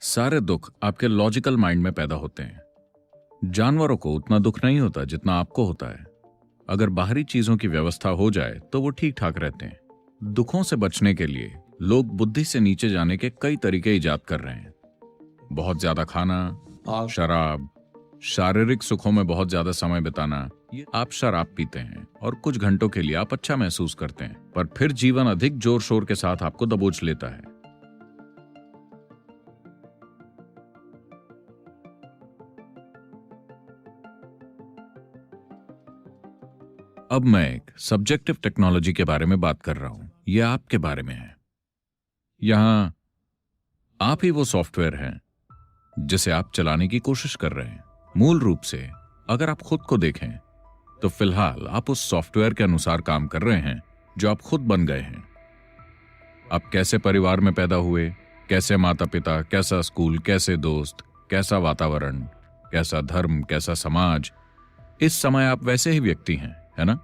सारे दुख आपके लॉजिकल माइंड में पैदा होते हैं। जानवरों को उतना दुख नहीं होता जितना आपको होता है। अगर बाहरी चीजों की व्यवस्था हो जाए तो वो ठीक ठाक रहते हैं। दुखों से बचने के लिए लोग बुद्धि से नीचे जाने के कई तरीके इजाद कर रहे हैं। बहुत ज्यादा खाना, शराब, शारीरिक सुखों में बहुत ज्यादा समय बिताना। आप शराब पीते हैं और कुछ घंटों के लिए आप अच्छा महसूस करते हैं, पर फिर जीवन अधिक जोर शोर के साथ आपको दबोच लेता है। अब मैं एक सब्जेक्टिव टेक्नोलॉजी के बारे में बात कर रहा हूं। यह आपके बारे में है। यहां आप ही वो सॉफ्टवेयर हैं जिसे आप चलाने की कोशिश कर रहे हैं। मूल रूप से अगर आप खुद को देखें तो फिलहाल आप उस सॉफ्टवेयर के अनुसार काम कर रहे हैं जो आप खुद बन गए हैं। आप कैसे परिवार में पैदा हुए, कैसे माता पिता, कैसा स्कूल, कैसे दोस्त, कैसा वातावरण, कैसा धर्म, कैसा समाज, इस समय आप वैसे ही व्यक्ति हैं, है ना?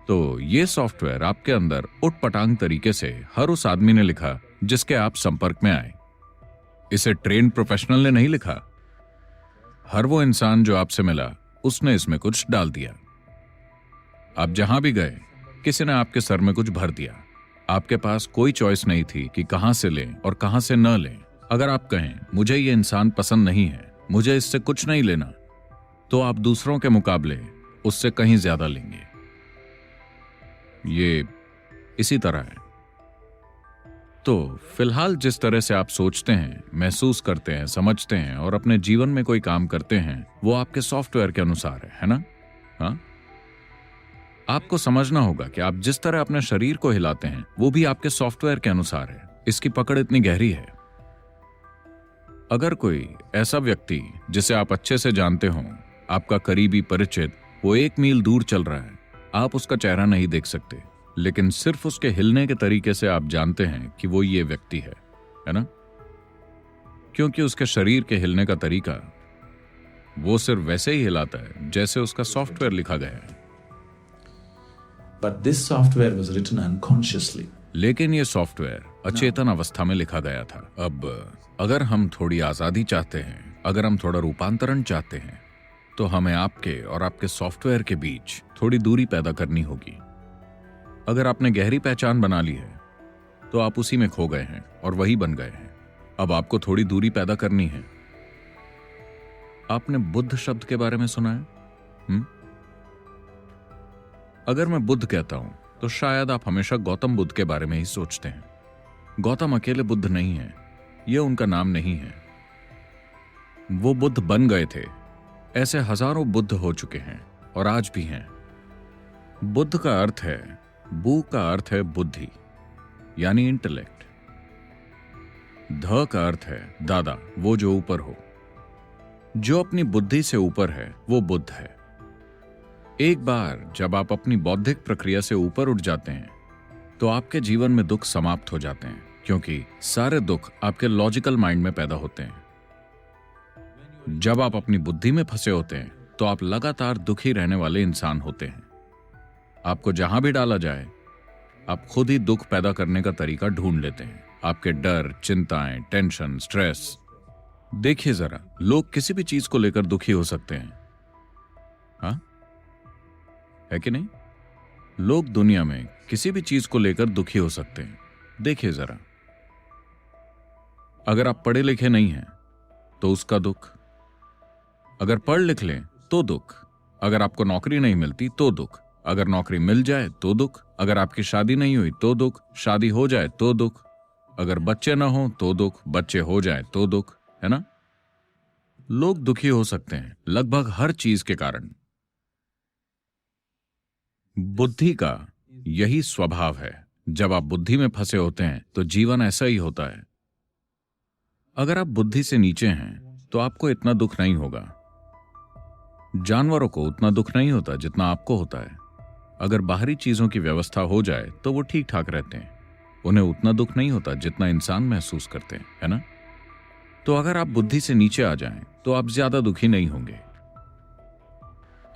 तो ये सॉफ्टवेयर आपके अंदर उटपटांग तरीके से हर उस आदमी ने लिखा जिसके आप संपर्क में आए। इसे ट्रेन्ड प्रोफेशनल ने नहीं लिखा। हर वो इंसान जो आपसे मिला उसने इसमें कुछ डाल दिया। आप जहां भी गए किसी ने आपके सर में कुछ भर दिया। आपके पास कोई चॉइस नहीं थी कि कहां से लें और कहां से न लें। अगर आप कहें मुझे ये इंसान पसंद नहीं है, मुझे इससे कुछ नहीं लेना, तो आप दूसरों के मुकाबले उससे कहीं ज्यादा लेंगे। ये इसी तरह है। तो फिलहाल जिस तरह से आप सोचते हैं, महसूस करते हैं, समझते हैं और अपने जीवन में कोई काम करते हैं, वो आपके सॉफ्टवेयर के अनुसार है ना? हाँ, आपको समझना होगा कि आप जिस तरह अपने शरीर को हिलाते हैं वो भी आपके सॉफ्टवेयर के अनुसार है। इसकी पकड़ इतनी गहरी है। अगर कोई ऐसा व्यक्ति जिसे आप अच्छे से जानते हो, आपका करीबी परिचित, वो 1 मील दूर चल रहा है, आप उसका चेहरा नहीं देख सकते, लेकिन सिर्फ उसके हिलने के तरीके से आप जानते हैं कि वो ये व्यक्ति है ना? क्योंकि उसके शरीर के हिलने का तरीका वो सिर्फ वैसे ही हिलाता है जैसे उसका सॉफ्टवेयर लिखा गया है। But this software was written unconsciously. लेकिन ये सॉफ्टवेयर अचेतन अवस्था में लिखा गया था। अब अगर हम थोड़ी आजादी चाहते हैं, अगर हम थोड़ा रूपांतरण चाहते हैं, तो हमें आपके और आपके सॉफ्टवेयर के बीच थोड़ी दूरी पैदा करनी होगी। अगर आपने गहरी पहचान बना ली है तो आप उसी में खो गए हैं और वही बन गए हैं। अब आपको थोड़ी दूरी पैदा करनी है। आपने बुद्ध शब्द के बारे में सुना है? अगर मैं बुद्ध कहता हूं तो शायद आप हमेशा गौतम बुद्ध के बारे में ही सोचते हैं। गौतम अकेले बुद्ध नहीं है, यह उनका नाम नहीं है। वो बुद्ध बन गए थे। ऐसे हजारों बुद्ध हो चुके हैं और आज भी हैं। बुद्ध का अर्थ है, बू का अर्थ है बुद्धि, यानी इंटेलेक्ट। ध का अर्थ है दादा, वो जो ऊपर हो। जो अपनी बुद्धि से ऊपर है वो बुद्ध है। एक बार जब आप अपनी बौद्धिक प्रक्रिया से ऊपर उठ जाते हैं तो आपके जीवन में दुख समाप्त हो जाते हैं, क्योंकि सारे दुख आपके लॉजिकल माइंड में पैदा होते हैं। जब आप अपनी बुद्धि में फंसे होते हैं तो आप लगातार दुखी रहने वाले इंसान होते हैं। आपको जहां भी डाला जाए आप खुद ही दुख पैदा करने का तरीका ढूंढ लेते हैं। आपके डर, चिंताएं, टेंशन, स्ट्रेस। देखिए जरा, लोग किसी भी चीज को लेकर दुखी हो सकते हैं, हाँ है कि नहीं? लोग दुनिया में किसी भी चीज को लेकर दुखी हो सकते हैं। देखिए जरा, अगर आप पढ़े लिखे नहीं हैं तो उसका दुख, अगर पढ़ लिख लें तो दुख, अगर आपको नौकरी नहीं मिलती तो दुख, अगर नौकरी मिल जाए तो दुख, अगर आपकी शादी नहीं हुई तो दुख, शादी हो जाए तो दुख, अगर बच्चे ना हो तो दुख, बच्चे हो जाए तो दुख, है ना? लोग दुखी हो सकते हैं लगभग हर चीज के कारण। बुद्धि का यही स्वभाव है। जब आप बुद्धि में फंसे होते हैं तो जीवन ऐसा ही होता है। अगर आप बुद्धि से नीचे हैं तो आपको इतना दुख नहीं होगा। जानवरों को उतना दुख नहीं होता जितना आपको होता है। अगर बाहरी चीजों की व्यवस्था हो जाए तो वो ठीक ठाक रहते हैं। उन्हें उतना दुख नहीं होता जितना इंसान महसूस करते हैं, है ना? तो अगर आप बुद्धि से नीचे आ जाएं तो आप ज्यादा दुखी नहीं होंगे।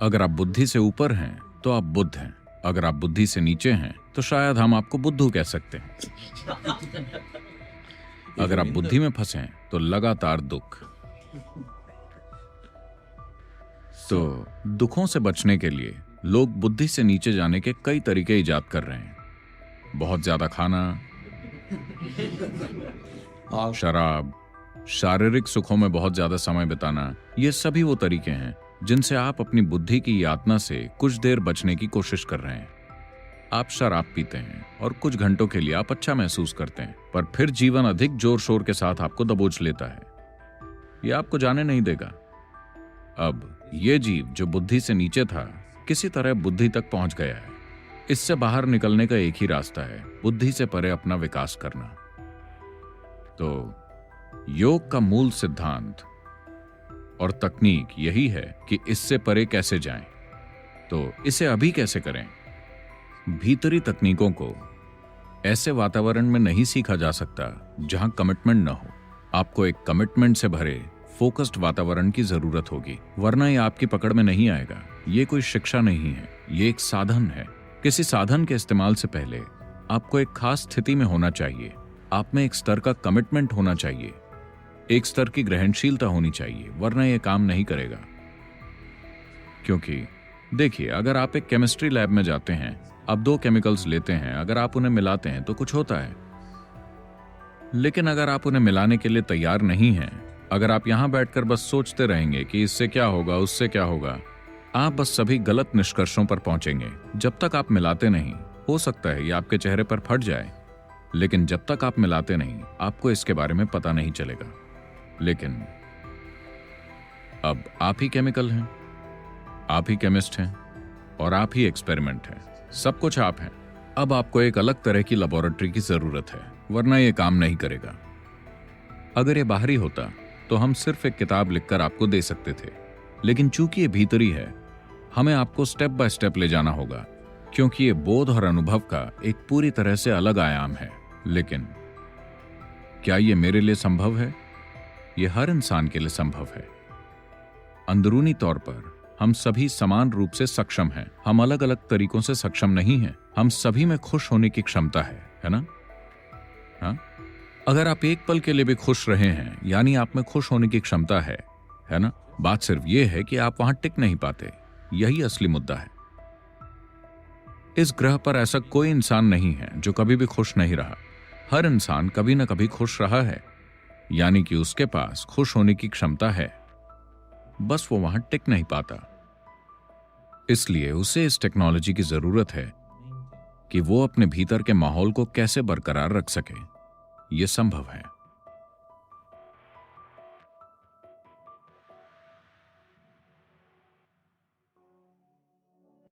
अगर आप बुद्धि से ऊपर हैं तो आप बुद्ध हैं। अगर आप बुद्धि से नीचे हैं तो शायद हम आपको बुद्धू कह सकते हैं। अगर आप बुद्धि में फंसे हैं तो लगातार दुख। तो दुखों से बचने के लिए लोग बुद्धि से नीचे जाने के कई तरीके इजाद कर रहे हैं। बहुत ज्यादा खाना, शराब, शारीरिक सुखों में बहुत ज्यादा समय बिताना, ये सभी वो तरीके हैं जिनसे आप अपनी बुद्धि की यातना से कुछ देर बचने की कोशिश कर रहे हैं। आप शराब पीते हैं और कुछ घंटों के लिए आप अच्छा महसूस करते हैं, पर फिर जीवन अधिक जोर शोर के साथ आपको दबोच लेता है। यह आपको जाने नहीं देगा। अब यह जीव जो बुद्धि से नीचे था, किसी तरह बुद्धि तक पहुंच गया है। इससे बाहर निकलने का एक ही रास्ता है, बुद्धि से परे अपना विकास करना। तो योग का मूल सिद्धांत और तकनीक यही है कि इससे परे कैसे जाएं। तो इसे अभी कैसे करें? भीतरी तकनीकों को ऐसे वातावरण में नहीं सीखा जा सकता जहां कमिटमेंट न हो। आपको एक कमिटमेंट से भरे फोकस्ड वातावरण की जरूरत होगी, वरना ये आपकी पकड़ में नहीं आएगा। ये कोई शिक्षा नहीं है, ये एक साधन है। किसी साधन के इस्तेमाल से पहले आपको एक खास स्थिति में होना चाहिए। आप में एक स्तर का कमिटमेंट होना चाहिए, एक स्तर की ग्रहणशीलता होनी चाहिए, वरना यह काम नहीं करेगा। क्योंकि देखिए, अगर आप एक केमिस्ट्री लैब में जाते हैं, आप दो केमिकल्स लेते हैं, अगर आप उन्हें मिलाते हैं तो कुछ होता है। लेकिन अगर आप उन्हें मिलाने के लिए तैयार नहीं हैं, अगर आप यहां बैठकर बस सोचते रहेंगे कि इससे क्या होगा, उससे क्या होगा, आप बस सभी गलत निष्कर्षों पर पहुंचेंगे। जब तक आप मिलाते नहीं, हो सकता है ये आपके चेहरे पर फट जाए, लेकिन जब तक आप मिलाते नहीं, आपको इसके बारे में पता नहीं चलेगा। लेकिन अब आप ही केमिकल हैं, आप ही केमिस्ट हैं और आप ही एक्सपेरिमेंट हैं। सब कुछ आप हैं। अब आपको एक अलग तरह की लेबोरेटरी की जरूरत है, वरना यह काम नहीं करेगा। अगर ये बाहरी होता तो हम सिर्फ एक किताब लिखकर आपको दे सकते थे, लेकिन चूंकि ये भीतरी है, हमें आपको स्टेप बाय स्टेप ले जाना होगा, क्योंकि ये बोध और अनुभव का एक पूरी तरह से अलग आयाम है। लेकिन क्या ये मेरे लिए संभव है? ये हर इंसान के लिए संभव है। अंदरूनी तौर पर हम सभी समान रूप से सक्षम हैं। हम अलग अलग तरीकों से सक्षम नहीं हैं। हम सभी में खुश होने की क्षमता है ना? हाँ? अगर आप एक पल के लिए भी खुश रहे हैं, यानी आप में खुश होने की क्षमता है ना? बात सिर्फ यह है कि आप वहां टिक नहीं पाते। यही असली मुद्दा है। इस ग्रह पर ऐसा कोई इंसान नहीं है जो कभी भी खुश नहीं रहा। हर इंसान कभी ना कभी खुश रहा है, यानी कि उसके पास खुश होने की क्षमता है, बस वो वहां टिक नहीं पाता। इसलिए उसे इस टेक्नोलॉजी की जरूरत है कि वो अपने भीतर के माहौल को कैसे बरकरार रख सके। यह संभव है।